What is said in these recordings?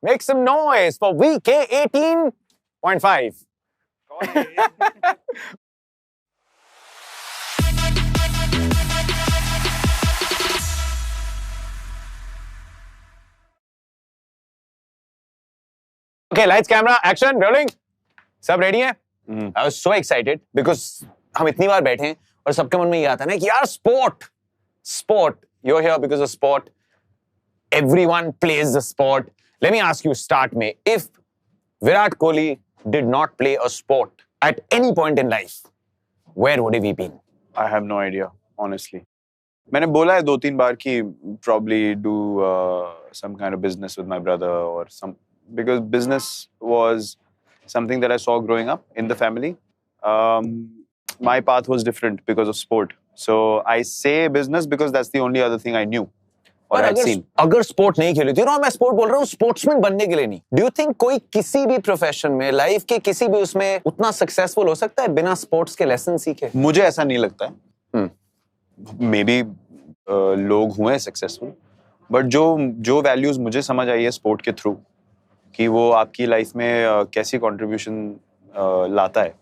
Make some noise for VK 18.5. Okay, lights, camera, action, rolling. सब ready है? I was so excited because हम इतनी बार बैठे हैं और सबके मन में ये आता है ना कि यार sport. You're here because of sport. Everyone plays the sport. Let me ask you, start में, if Virat Kohli did not play a sport at any point in life, where would he be been? I have no idea, honestly. मैंने बोला है 2-3 बार कि probably do some kind of business with my brother or some, because business was something that I saw growing up in the family. My path was different because of sport. So I say business because that's the only other thing I knew or had seen. अगर sport नहीं खेली थी, मैं sport बोल रहा हूँ, sportsman बनने के लिए नहीं. Do you think कोई किसी भी profession में, life के किसी भी उसमें उतना successful हो सकता है बिना sports के lesson सीखे? मुझे ऐसा नहीं लगता है. Maybe लोग हुए successful, but जो values मुझे समझ आई है sport के through, कि वो आपकी life में कैसी contribution लाता है.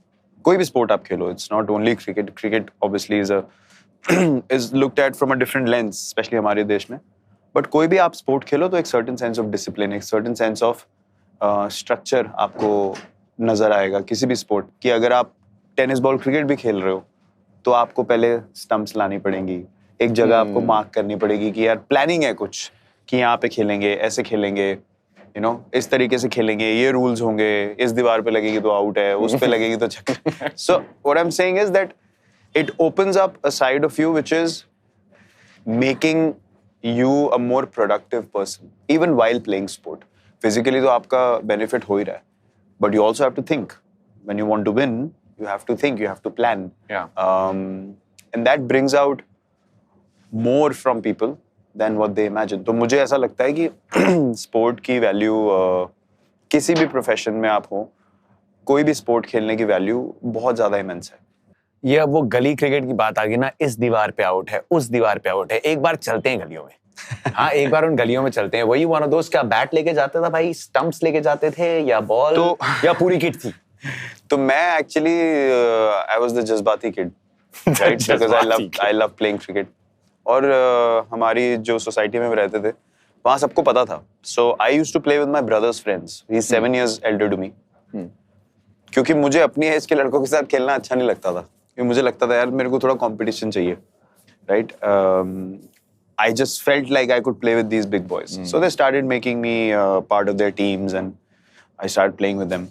कोई भी sport आप खेलो, it's not only cricket. Cricket obviously is looked at from a different lens, especially हमारे देश में. But कोई भी आप sport खेलो तो एक certain sense of discipline, एक certain sense of structure आपको नजर आएगा किसी भी sport. कि अगर आप tennis ball cricket भी खेल रहे हो तो आपको पहले stumps लानी पड़ेंगी, एक जगह आपको mark करनी पड़ेगी कि यार planning है कुछ, कि यहाँ पे खेलेंगे, ऐसे खेलेंगे, you know, इस तरीके से खेलेंगे, ये rules होंगे, इस दीवार पे लगेगी तो out है, उस पे लगेगी तो छक्का. So what I'm saying is that it opens up a side of you which is making you a more productive person, even while playing sport. Physically तो आपका benefit हो ही रहा है, but you also have to think. When you want to win, you have to think, you have to plan. Yeah. And that brings out more from people than what they imagine. तो मुझे ऐसा लगता है कि sport की value किसी भी profession में आप हो, कोई भी sport खेलने की value बहुत ज़्यादा immense है. ये अब वो गली क्रिकेट की बात आ गई ना, इस दीवार पे आउट है, उस दीवार पे आउट है. एक बार चलते हैं गलियों में. हाँ, एक बार उन गलियों में चलते हैं. वही वन ऑफ दोस्त, क्या बैट लेके जाते था भाई, स्टंप्स लेके जाते थे या बॉल तो, या पूरी किट थी? तो मैं एक्चुअली आई वाज द जज्बाती kid, right, because I love playing cricket. और हमारी जो सोसाइटी में रहते थे वहाँ सबको पता था. So I used to play with my brothers friends. He is 7 years elder to me. क्योंकि मुझे अपनी एज के लड़कों के साथ खेलना अच्छा नहीं लगता था. मुझे लगता था यार मेरे को थोड़ा कंपटीशन चाहिए, right. I just felt like I could play with these big boys. So they started making me part of their teams and I started playing with them.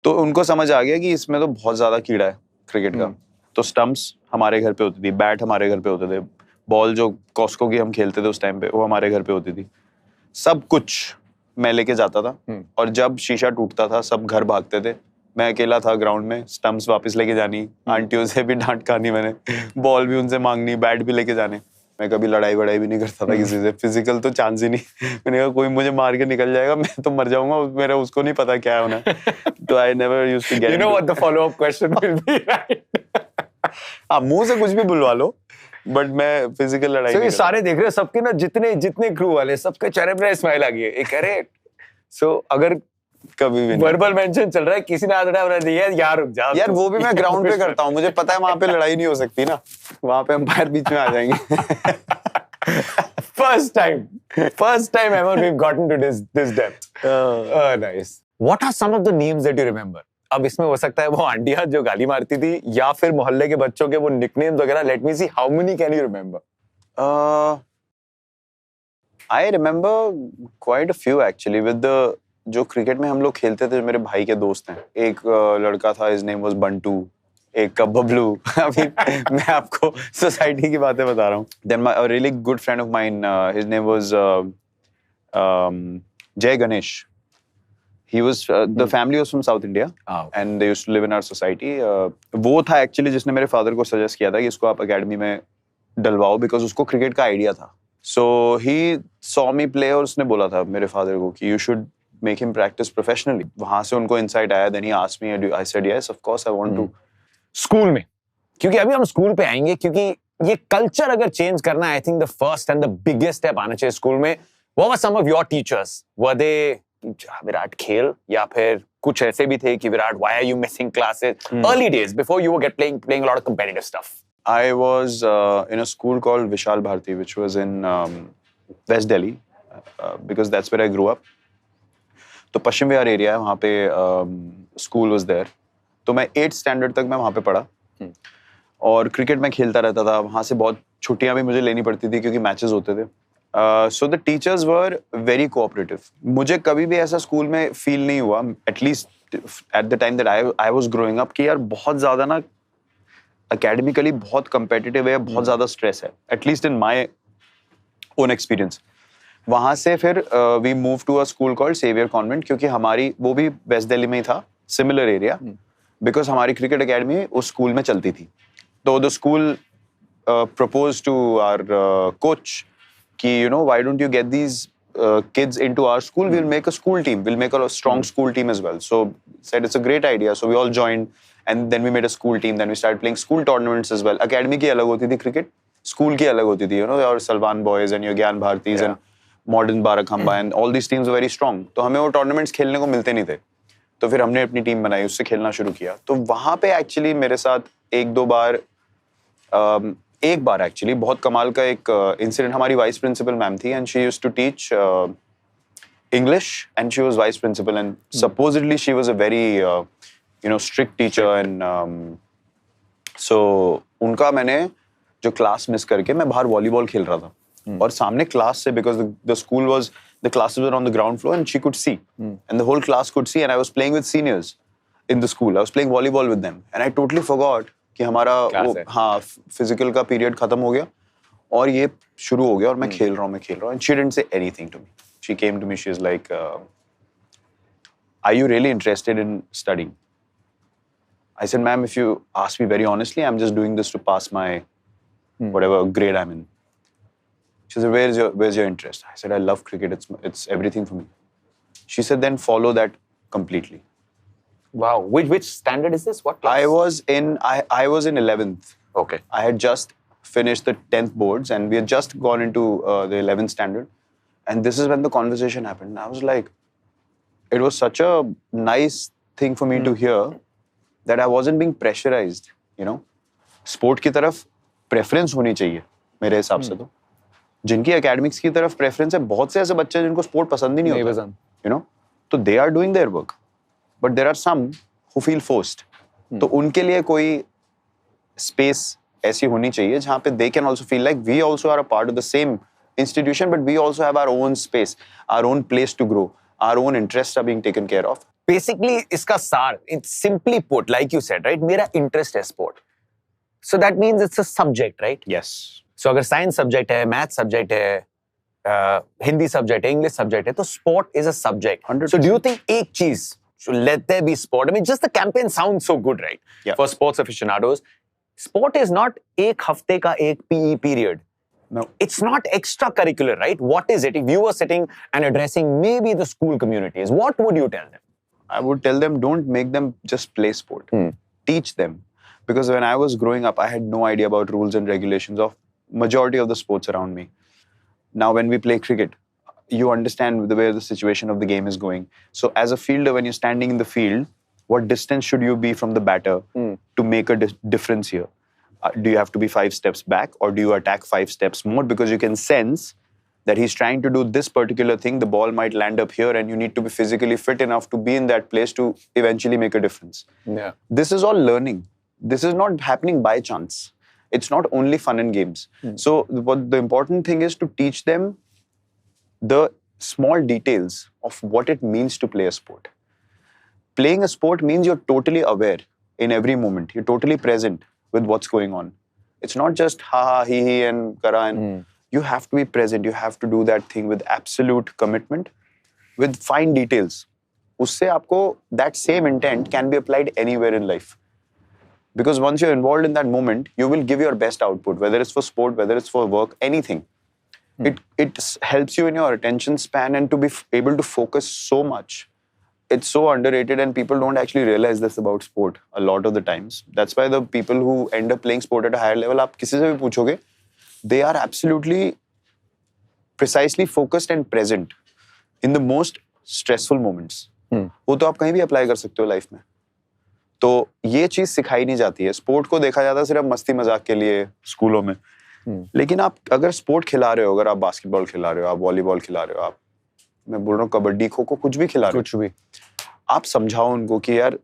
तो उनको समझ आ गया कि इसमें तो बहुत ज़्यादा कीड़ा है क्रिकेट का. तो स्टंप्स हमारे घर पे होती थी, बैट हमारे घर पे होते थे, बॉल जो कॉस्को की हम खेलते थे उस टाइम पे वो हमारे घर पे होती थी. सब कुछ मैं लेके जाता था और जब शीशा टूटता था सब घर भागते थे. मैं अकेला था ग्राउंड में, स्टंप्स वापस लेके जानी, आंटियों से भी डांट खानी मैंने, बॉल भी उनसे मांगनी, बैट भी लेके जाने. मैं कभी लड़ाई वड़ाई भी नहीं करता था किसी से. फिजिकल तो चांस ही नहीं. मैंने कहा कोई मुझे मार के निकल जाएगा, मैं तो मर जाऊंगा, मेरा उसको नहीं पता क्या होना. तो I never used to get. You know what the follow-up question will be, right? हाँ, मुंह से कुछ भी बुलवा लो, बट मैं फिजिकल लड़ाई नहीं. सारे देख रहे हैं, सबके ना जितने क्रू वाले, सबके चेहरे पे स्माइल आ गई है. एक कह रहे, सो अगर कभी भी वर्बल मेंशन चल रहा है, किसी ने आदड़ा दिया यार रुक जा. यार वो भी मैं ग्राउंड पे करता हूँ. मुझे पता है वहां पे लड़ाई नहीं हो सकती ना, वहां पे अंपायर बीच में आ जाएंगे. First time ever we've gotten to this depth. Nice. What are some of the names that you remember? अब इसमें हो सकता है वो आंटियां जो गाली मारती थी या फिर मोहल्ले के बच्चों के वो निकनेम्स वगैरह. Let me see, how many can you remember? I remember quite a few actually with the जो क्रिकेट में हम लोग खेलते थे. मेरे भाई के दोस्त हैं. एक लड़का था, his name was बंटू, एक का बबलू. अभी मैं आपको सोसाइटी की बातें बता रहा हूँ. Then a really good friend of mine, his name was Jay Ganesh. He was the family was from South India and they used to live in our society. वो था एक्चुअली जिसने मेरे फादर को सजेस्ट किया था कि इसको आप एकेडमी में डलवाओ, बिकॉज उसको क्रिकेट का आइडिया था. So he saw me play और उसने बोला था मेरे फादर को कि you should make him practice professionally. वहाँ से उनको insight आया. Then he asked me, I said yes, of course I want to. School में, क्योंकि अभी हम स्कूल पे आएंगे, क्योंकि ये कल्चर अगर चेंज करना है, I think the first and the biggest step आना चाहिए स्कूल में. What were some of your teachers? Were they Virat खेल, या फिर कुछ ऐसे भी थे कि Virat why are you missing classes? Early days before you were playing a lot of competitive stuff. I was in a school called Vishal Bharti, which was in West Delhi, because that's where I grew up. तो Paschim Vihar area है, वहाँ पे school was there. तो मैं 8th standard तक मैं वहाँ पे पढ़ा और क्रिकेट में खेलता रहता था. वहाँ से बहुत छुट्टियाँ भी मुझे लेनी पड़ती थी क्योंकि मैचेस होते थे. So the teachers were very cooperative. मुझे कभी भी ऐसा स्कूल में फील नहीं हुआ, at least at the time that I was growing up, कि यार बहुत ज़्यादा ना एकेडमिकली बहुत कम्पिटिटिव है, बहुत ज़्यादा स्ट्रेस है, at least in my own experience. वहाँ से फिर we move to a school called Saviour Convent, क्योंकि हमारी वो भी वेस्ट दिल्ली में ही था, सिमिलर एरिया, बिकॉज हमारी क्रिकेट अकेडमी उस स्कूल में चलती थी. तो the school propose to our coach कि you know why don't you get these kids into our school, we'll make a school team, we'll make a strong school team as well. So said it's a great idea, so we all joined and then we made a school team, then we started playing school tournaments as well. Academy की अलग होती थी cricket, school की अलग होती थी, you know, your Salvan boys and your Gyan Bhartis and modern Barakhamba and all these teams were very strong. तो हमें वो tournaments खेलने को मिलते नहीं थे, तो फिर हमने अपनी टीम बनाई, उससे खेलना शुरू किया. तो वहाँ पे एक्चुअली मेरे साथ एक बार एक्चुअली बहुत कमाल का एक इंसिडेंट. हमारी वाइस प्रिंसिपल मैम थी and she used to teach English and she was vice principal and supposedly she was a very you know strict teacher and so उनका मैंने जो क्लास मिस करके मैं बाहर वॉलीबॉल खेल रहा था और सामने क्लास से, because the school was the classes were on the ground floor and she could see and the whole class could see and I was playing with seniors in the school. I was playing volleyball with them and I totally forgot कि हमारा वो हाँ physical का period खत्म हो गया और ये शुरू हो गया और मैं खेल रहा हूँ and she didn't say anything to me. She came to me, she is like are you really interested in studying? I said ma'am if you ask me very honestly I am just doing this to pass my whatever grade I am in. She said, where's your interest? I said, I love cricket, it's everything for me. She said, then follow that completely. Wow. Which standard is this? What class? I was in 11th. Okay. I had just finished the 10th boards and we had just gone into the 11th standard. And this is when the conversation happened. I was like, it was such a nice thing for me to hear that I wasn't being pressurized, you know. Sport की तरफ preference होनी चाहिए मेरे हिसाब से. तो जिनकी academics की तरफ प्रेफरेंस है, बहुत से ऐसे बच्चे जिनको स्पोर्ट पसंद ही नहीं होता, यू नो, तो they are doing their work, but there are some who feel forced. तो उनके लिए कोई स्पेस ऐसी होनी चाहिए जहाँ पे they can also feel like we also are a part of the same institution, but we also have our own space, our own place to grow, our own interest are being taken care of. Basically इसका सार, it's simply put like you said, right, मेरा interest है sport, so that means it's a subject, right? Yes. So अगर science subject है, math subject है, Hindi subject है, English subject है, तो sport is a subject. So do you think एक चीज, let there be sport, I mean just the campaign sound so good, right, for sports aficionados. Sport is not एक हफ्ते का एक PE period. No. It's not extracurricular, right? What is it? If you were sitting and addressing maybe the school communities, what would you tell them? I would tell them, don't make them just play sport. Teach them. Because when I was growing up, I had no idea about rules and regulations of majority of the sports around me. Now, when we play cricket, you understand where the situation of the game is going. So, as a fielder, when you're standing in the field, what distance should you be from the batter to make a difference here? Do you have to be 5 steps back, or do you attack 5 steps more? Because you can sense that he's trying to do this particular thing, the ball might land up here, and you need to be physically fit enough to be in that place to eventually make a difference. Yeah. This is all learning. This is not happening by chance. It's not only fun and games. So what the important thing is to teach them the small details of what it means to play a sport. Playing a sport means you're totally aware in every moment. You're totally present with what's going on. It's not just ha ha he and kara and you have to be present. You have to do that thing with absolute commitment, with fine details. Usse aapko that same intent can be applied anywhere in life. Because once you're involved in that moment, you will give your best output, whether it's for sport, whether it's for work, anything. It helps you in your attention span and to be able to focus so much. It's so underrated and people don't actually realize this about sport a lot of the times. That's why the people who end up playing sport at a higher level, आप किसी से भी पूछोगे, they are absolutely precisely focused and present in the most stressful moments, वो तो आप कहीं भी अप्लाई कर सकते हो लाइफ में। तो ये चीज सिखाई नहीं जाती है। स्पोर्ट को देखा जाता है सिर्फ मस्ती मजाक के लिए स्कूलों में, लेकिन आप अगर स्पोर्ट खिला रहे हो, अगर आप बास्केटबॉल खिला रहे हो, आप वॉलीबॉल खिला रहे हो, आप, मैं बोल रहा हूँ कबड्डी खो खो कुछ भी खिला रहे हो, कुछ भी, आप समझाओ उनको कि यार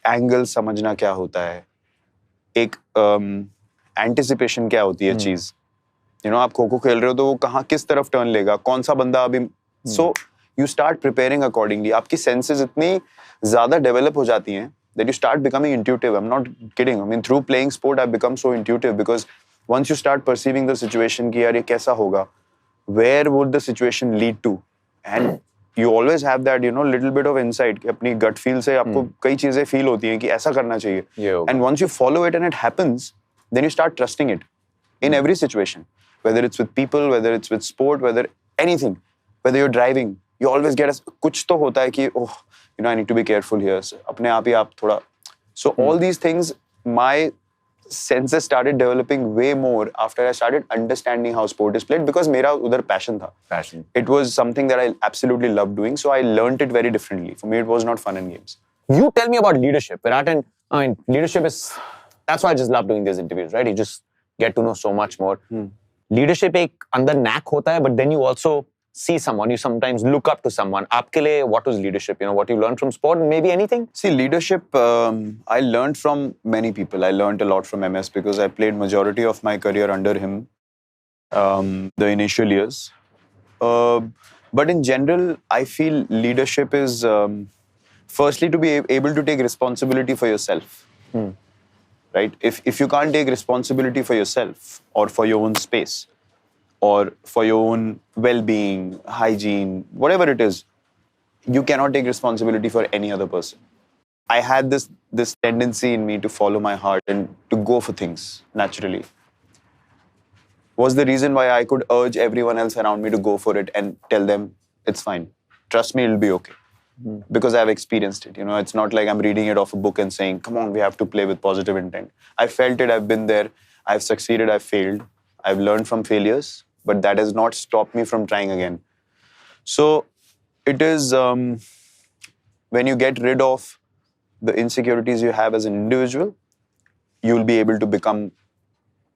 एंगल समझना क्या होता है, एक एंटिसिपेशन क्या होती है चीज, आप खो खो खेल रहे हो तो वो कहाँ किस तरफ टर्न लेगा, कौन सा बंदा अभी, so you start preparing accordingly. आपकी सेंसेस इतनी ज्यादा डेवलप हो जाती हैं that you start becoming intuitive. I'm not kidding. I mean, through playing sport, I've become so intuitive because once you start perceiving the situation कि यार ये कैसा होगा, where would the situation lead to, and you always have that little bit of insight कि अपनी gut feel से आपको कई चीजें feel होती हैं कि ऐसा करना चाहिए, and once you follow it and it happens, then you start trusting it in every situation, whether it's with people, whether it's with sport, whether anything, whether you're driving, you always get कुछ तो होता है कि I need to be careful here. अपने आप ही आप थोड़ा. So all these things, my senses started developing way more after I started understanding how sport is played because मेरा उधर passion था. Passion. It was something that I absolutely loved doing. So I learned it very differently. For me, it was not fun and games. You tell me about leadership, Virat, and I mean, leadership is, that's why I just love doing these interviews, right? You just get to know so much more. Leadership एक अंदर knack होता है, but then you also see someone, you sometimes look up to someone. आपके लिए what was leadership? What you learned from sport, maybe anything? See, leadership, I learned from many people. I learned a lot from MS because I played majority of my career under him, the initial years. But in general, I feel leadership is firstly to be able to take responsibility for yourself. Right? If you can't take responsibility for yourself or for your own space, or for your own well-being, hygiene, whatever it is, you cannot take responsibility for any other person. I had this tendency in me to follow my heart and to go for things naturally. Was the reason why I could urge everyone else around me to go for it and tell them, it's fine. Trust me, it'll be okay. Because I've experienced it. It's not like I'm reading it off a book and saying, come on, we have to play with positive intent. I felt it, I've been there, I've succeeded, I've failed. I've learned from failures, but that has not stopped me from trying again. So it is when you get rid of the insecurities you have as an individual, you'll be able to become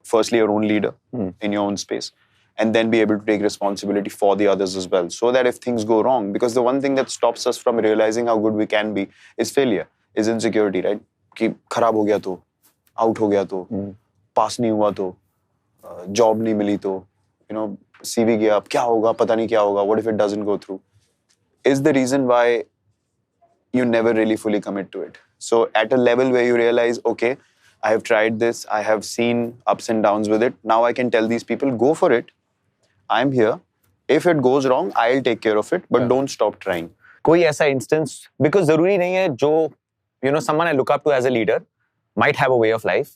firstly your own leader in your own space, and then be able to take responsibility for the others as well, so that if things go wrong, because the one thing that stops us from realizing how good we can be is failure, is insecurity, right? कि खराब हो गया तो, out हो गया तो, pass नहीं हुआ तो, job नहीं मिली तो, CV गया, अब क्या होगा, पता नहीं क्या होगा, what if it doesn't go through, is the reason why you never really fully commit to it. So at a level where you realize, okay, I have tried this, I have seen ups and downs with it, now I can tell these people, go for it, I'm here, if it goes wrong, I'll take care of it, but don't stop trying. कोई ऐसा instance, because ज़रूरी नहीं है जो, someone I look up to as a leader might have a way of life,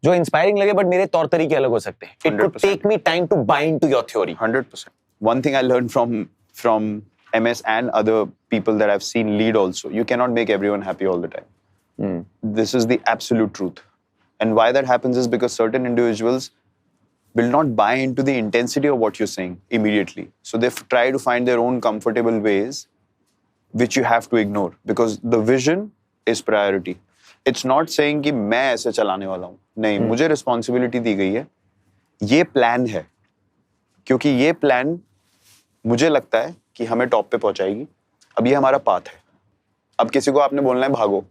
जो inspiring लगे, but मेरे तौर तरीके अलग हो सकते हैं. It could take me time to buy into your theory. 100%. One thing I learned from MS and other people that I've seen lead also, you cannot make everyone happy all the time. This is the absolute truth. And why that happens is because certain individuals will not buy into the intensity of what you're saying immediately. So they try to find their own comfortable ways, which you have to ignore, because the vision is priority. It's not saying कि मैं ऐसे चलाने वाला हूँ. नहीं, मुझे responsibility दी गई है. ये plan है. क्योंकि ये plan मुझे लगता है कि हमें top पे पहुंचाएगी. अब ये हमारा path है. अब किसी को आपने बोलना है भागो,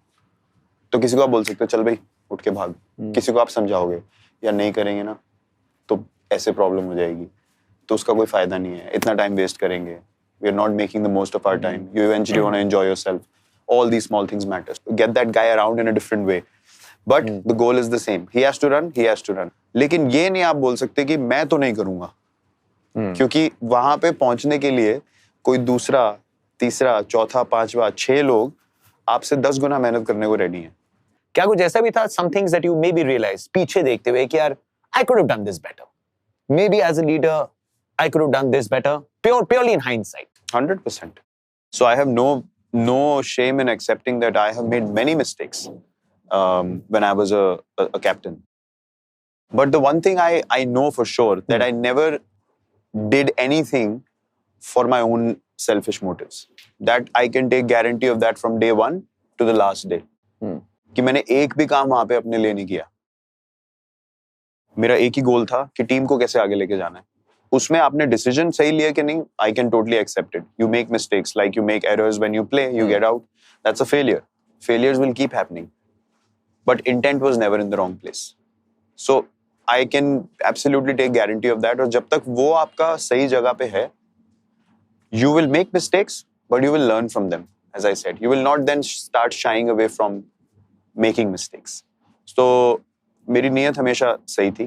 तो किसी को आप बोल सकते हो चल भाई उठ के भाग. किसी को आप समझाओगे या नहीं करेंगे ना तो ऐसे प्रॉब्लम हो जाएगी, तो उसका कोई फायदा नहीं है, इतना टाइम वेस्ट करेंगे. We are not making the most of our time. You eventually want to enjoy yourself. All these small things matter. Get that guy around in a different way. But the goal is the same. He has to run, he has to run. लेकिन ये नहीं आप बोल सकते कि मैं तो नहीं करूँगा. क्योंकि वहाँ पे पहुँचने के लिए कोई दूसरा, तीसरा, चौथा, पांचवा, 6 लोग आपसे 10 गुना मेहनत करने को रेडी हैं. क्या कुछ ऐसा भी था, some things that you maybe realized पीछे देखते हुए कि यार I could have done this better. Maybe as a leader I could have done this better. Purely in hindsight. 100%. So I have no shame in accepting that I have made many mistakes when I was a captain. But the one thing I know for sure that I never did anything for my own selfish motives. That I can take guarantee of that from day one to the last day. कि मैंने एक भी काम वहां पे अपने लिए नहीं किया. मेरा एक ही गोल था कि टीम को कैसे आगे लेके जाना है. उसमें आपने डिसीजन सही लिया कि नहीं, I can totally accept it. You make mistakes, like you make errors when you play, you get out. That's a failure. Failures will keep happening. But intent was never in the wrong place. So I can absolutely take guarantee of that. और जब तक वो आपका सही जगह पे है, you will make mistakes, but you will learn from them. As I said, you will not then start shying away from making mistakes. So मेरी नीयत हमेशा सही थी.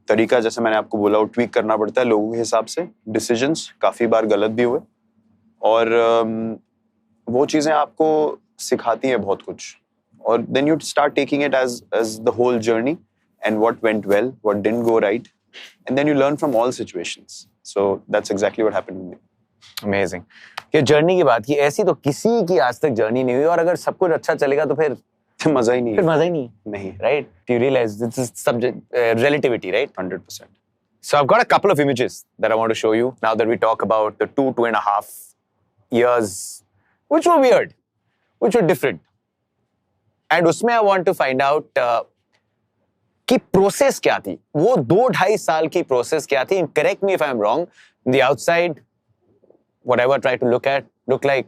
तरीका जैसे मैंने आपको बोला वो ट्वीक करना पड़ता है लोगों के हिसाब से. डिसीजंस काफी बार गलत भी हुए और वो चीजें आपको सिखाती हैं बहुत कुछ. और then you start taking it as the whole journey and what went well, what didn't go right, and then you learn from all situations. So that's exactly what happened with me. Amazing. ये journey की बात की, ऐसी तो किसी की आज तक जर्नी नहीं हुई. और अगर सब कुछ अच्छा चलेगा तो फिर मजा ही नहीं. फिर मजा ही नहीं. नहीं. Right? You realize this is subject relativity, right? 100%. So I've got a couple of images that I want to show you now that we talk about the 2.5 years, which were weird, which were different. And उसमें I want to find out कि process क्या थी. वो 2-2.5 साल की process क्या थी. And correct me if I'm wrong. The outside, whatever I try to look like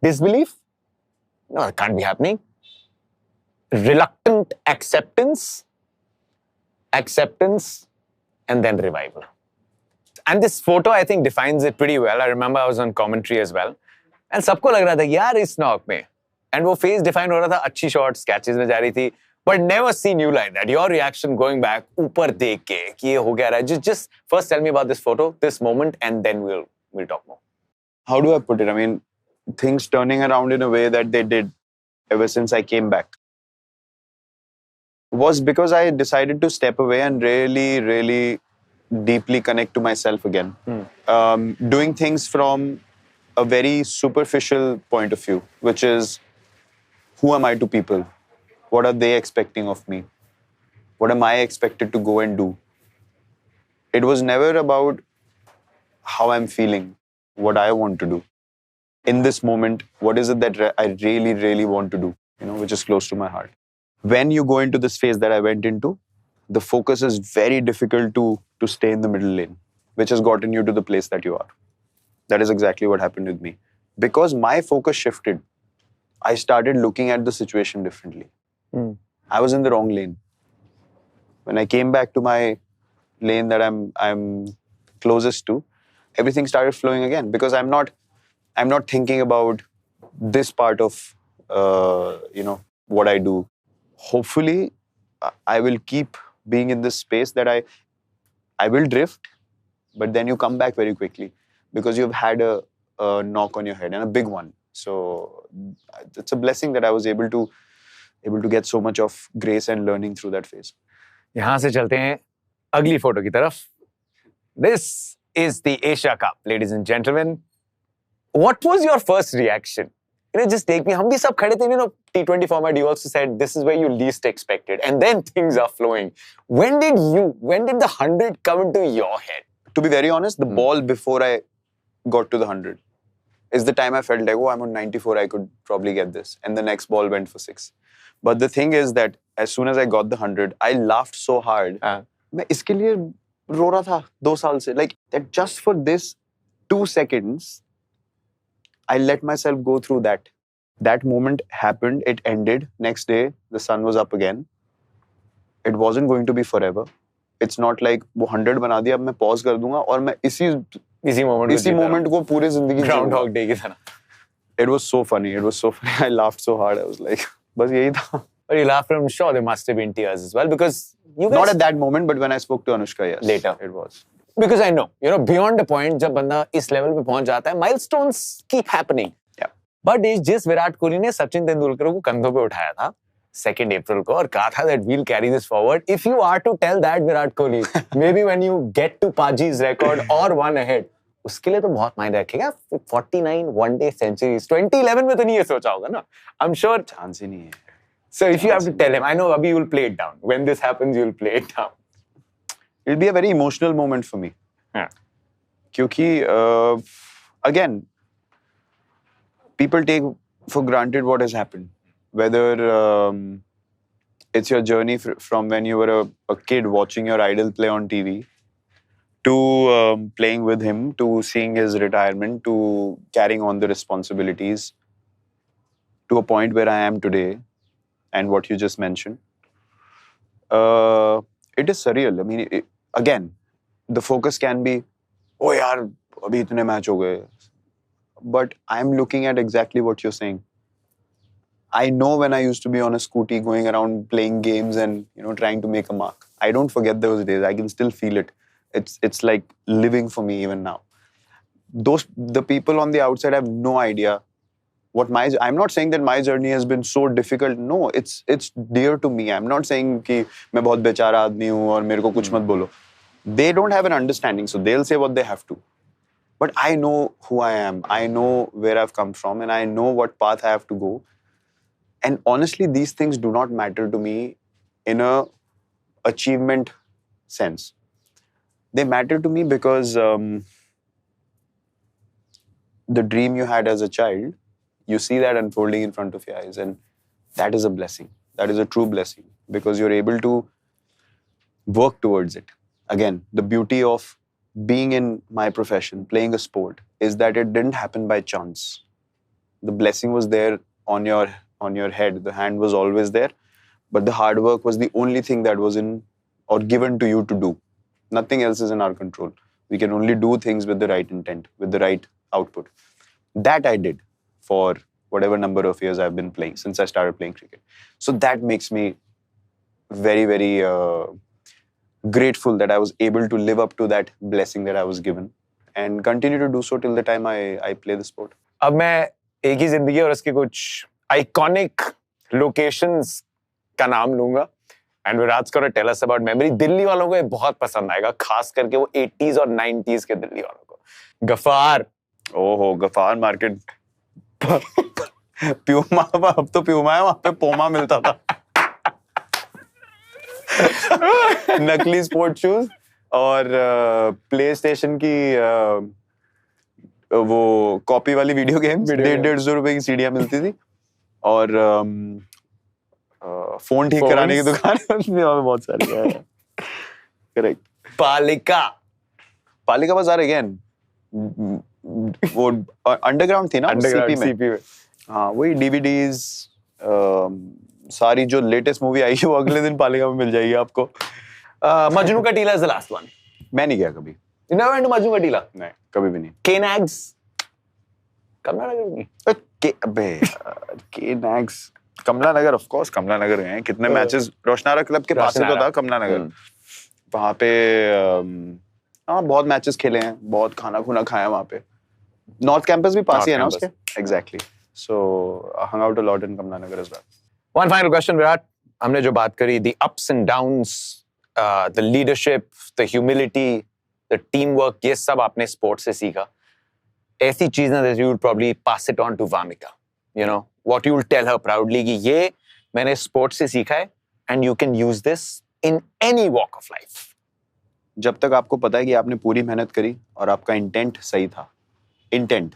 disbelief. No, it can't be happening. Reluctant acceptance, and then revival. And this photo, I think, defines it pretty well. I remember I was on commentary as well. And सबको लग रहा था यार इस knock में. And वो face define हो रहा था, अच्छी shots, catches में जा रही थी. But never seen you like that. Your reaction going back, ऊपर देख के कि ये हो गया रहा है. Just first tell me about this photo, this moment, and then we'll talk more. How do I put it? I mean, things turning around in a way that they did ever since I came back was because I decided to step away and really, really deeply connect to myself again. Doing things from a very superficial point of view, which is, who am I to people? What are they expecting of me? What am I expected to go and do? It was never about how I'm feeling, what I want to do. In this moment, what is it that I really, really want to do, which is close to my heart. When you go into this phase that I went into, the focus is very difficult to stay in the middle lane, which has gotten you to the place that you are. That is exactly what happened with me. Because my focus shifted, I started looking at the situation differently. I was in the wrong lane. When I came back to my lane that I'm closest to, everything started flowing again. Because I'm not thinking about this part of what I do. Hopefully, I will keep being in this space that I will drift, but then you come back very quickly because you've had a knock on your head, and a big one. So it's a blessing that I was able to get so much of grace and learning through that phase. यहाँ से चलते हैं अगली photo की तरफ. This is the Asia Cup, ladies and gentlemen. What was your first reaction? Just take me. हम भी सब खड़े थे, T20 format. You also said this is where you least expected, and then things are flowing. When did the 100 come into your head? To be very honest, the ball before I got to the 100 is the time I felt like, oh, I'm on 94, I could probably get this. And the next ball went for 6. But the thing is that as soon as I got the 100, I laughed so hard. मैं इसके लिए रो रहा था 2 साल से. Like that just for this 2 seconds, I let myself go through that. That moment happened, it ended. Next day, the sun was up again. It wasn't going to be forever. It's not like वो 100 बना दिया, अब मैं pause कर दूंगा और मैं इसी moment को पूरी जिंदगी Groundhog Day की तरह. It was so funny. I laughed so hard. I was like, बस यही था. But you laughed, I'm sure there must have been tears as well because you guys... Not at that moment, but when I spoke to Anushka, yes. Later. It was. Because I know, beyond the point, जब बंदा इस level पे पहुंच जाता है, milestones keep happening. Yeah. But जिस विराट कोहली ने सचिन तेंदुलकर को कंधों पे उठाया था 2nd April को और कहा था that we'll carry this forward. If you are to tell that Virat Kohli, maybe when you get to Paji's record or one ahead, उसके लिए तो बहुत मायने रखेगा. 49 one-day centuries. 2011 में तो नहीं ये सोचा होगा ना. I'm sure chance ही नहीं है. So if you have to tell him, I know Abhi you'll play it down. When this happens, you'll play it down. It'll be a very emotional moment for me. Yeah. क्योंकि again, people take for granted what has happened. Whether it's your journey from when you were a kid watching your idol play on TV to playing with him, to seeing his retirement, to carrying on the responsibilities to a point where I am today, and what you just mentioned. It is surreal. I mean, again, the focus can be, oh yaar, abhi itne match ho gaye. But I'm looking at exactly what you're saying. I know when I used to be on a scooty going around playing games and trying to make a mark. I don't forget those days. I can still feel it. It's like living for me even now. The people on the outside have no idea what I'm not saying that my journey has been so difficult. No, it's dear to me. I'm not saying कि मैं बहुत बेचारा आदमी हूँ और मेरे को कुछ मत बोलो. They don't have an understanding, so they'll say what they have to. But I know who I am. I know where I've come from, and I know what path I have to go. And honestly, these things do not matter to me in a achievement sense. They matter to me because the dream you had as a child, you see that unfolding in front of your eyes, and that is a blessing. That is a true blessing because you're able to work towards it. Again, the beauty of being in my profession, playing a sport, is that it didn't happen by chance. The blessing was there on your head. The hand was always there, but the hard work was the only thing that was in or given to you to do. Nothing else is in our control. We can only do things with the right intent, with the right output. That I did for whatever number of years I've been playing, since I started playing cricket. So that makes me very, very grateful that I was able to live up to that blessing that I was given and continue to do so till the time I play the sport. अब मैं एक ही जिंदगी और उसके कुछ iconic locations का नाम लूंगा and Virat's gonna tell us about memory. Delhi वालों को ये बहुत पसंद आएगा, खास करके वो 80s और 90s के दिल्ली वालों को. गफार. ओहो, गफार मार्केट. प्यूमा, अब तो प्यूमा है, वहां पे पोमा मिलता था. नकली स्पोर्ट शूज और प्ले स्टेशन की वो कॉपी वाली वीडियो गेम्स 150 रुपए की सीडियां मिलती थी और फोन ठीक कराने की दुकान बहुत सारी है. करेक्ट. पालिका बाजार अगेन वो अंडरग्राउंड थी ना सीपी में. हाँ, वही डीवीडीज सारी जो लेटेस्ट मूवी आई है वो अगले दिन पालिका में मिल जाएगी आपको. मजनू का टीला इज द लास्ट वन. मैं नहीं गया कभी. You never went to Majnu का टीला? नहीं, कभी भी नहीं. केनाग्स कमला नगर में. केनाग्स कमला नगर, ऑफ कोर्स कमला नगर गए हैं. कितने मैचेस रोशनारा क्लब के पास ही तो था कमला नगर. वहाँ पे हाँ बहुत मैचेस खेले हैं, बहुत खाना खुना खाया वहाँ पे. नॉर्थ कैंपस भी पास ही है ना उसके. Exactly. So hung out a lot in Kamla Nagar as well. One final question, Virat. हमने जो बात करी, the ups and downs, the leadership, the humility, the teamwork, ये सब आपने स्पोर्ट्स से सीखा. ऐसी चीजें that you would probably pass it on to Vamika. You know, what you will tell her proudly कि ये मैंने स्पोर्ट्स से सीखा है and you can use this in any walk of life. जब तक आपको पता है कि आपने पूरी मेहनत करी और आपका इंटेंट सही था. इंटेंट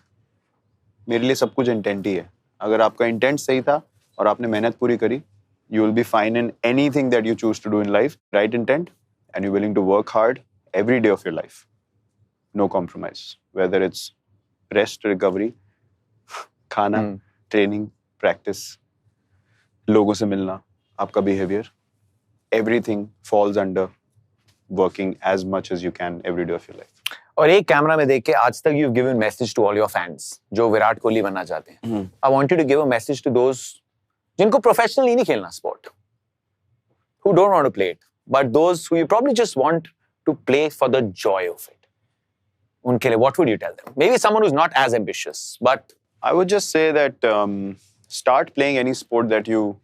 मेरे लिए सब कुछ इंटेंट ही है. अगर आपका इंटेंट सही था और आपने मेहनत पूरी करी, you will be fine in anything that you choose to do in life. Right intent, and you're willing to work hard every day of your life. No compromise. Whether it's rest, recovery, खाना, training, practice, लोगों से मिलना, आपका behavior, everything falls under working as much as you can every day of your life. और एक camera में देख के आज तक you've given message to all your fans जो विराट कोहली बनना चाहते हैं. I want you to give a message to those जिनको प्रोफेशनली नहीं खेलना sport, who don't want to play it, but those who you probably just want to play for the joy of it. उनके लिए what would you tell them? Maybe someone who's not as ambitious, but I would just say that start playing any sport that you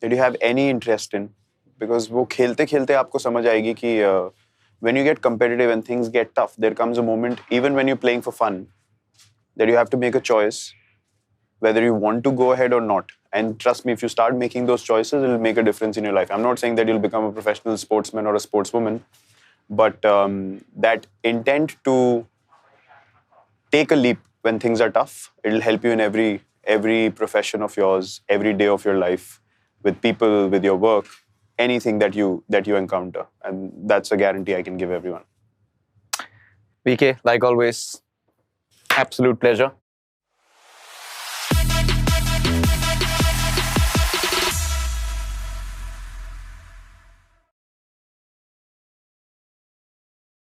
have any interest in, because वो खेलते खेलते आपको समझ आएगी कि when you get competitive and things get tough, there comes a moment, even when you're playing for fun, that you have to make a choice whether you want to go ahead or not. And trust me, if you start making those choices, it will make a difference in your life. I'm not saying that you'll become a professional sportsman or a sportswoman, but that intent to take a leap when things are tough. It'll help you in every profession of yours, every day of your life, with people, with your work, anything that you encounter, and that's a guarantee I can give everyone. VK, like always, absolute pleasure.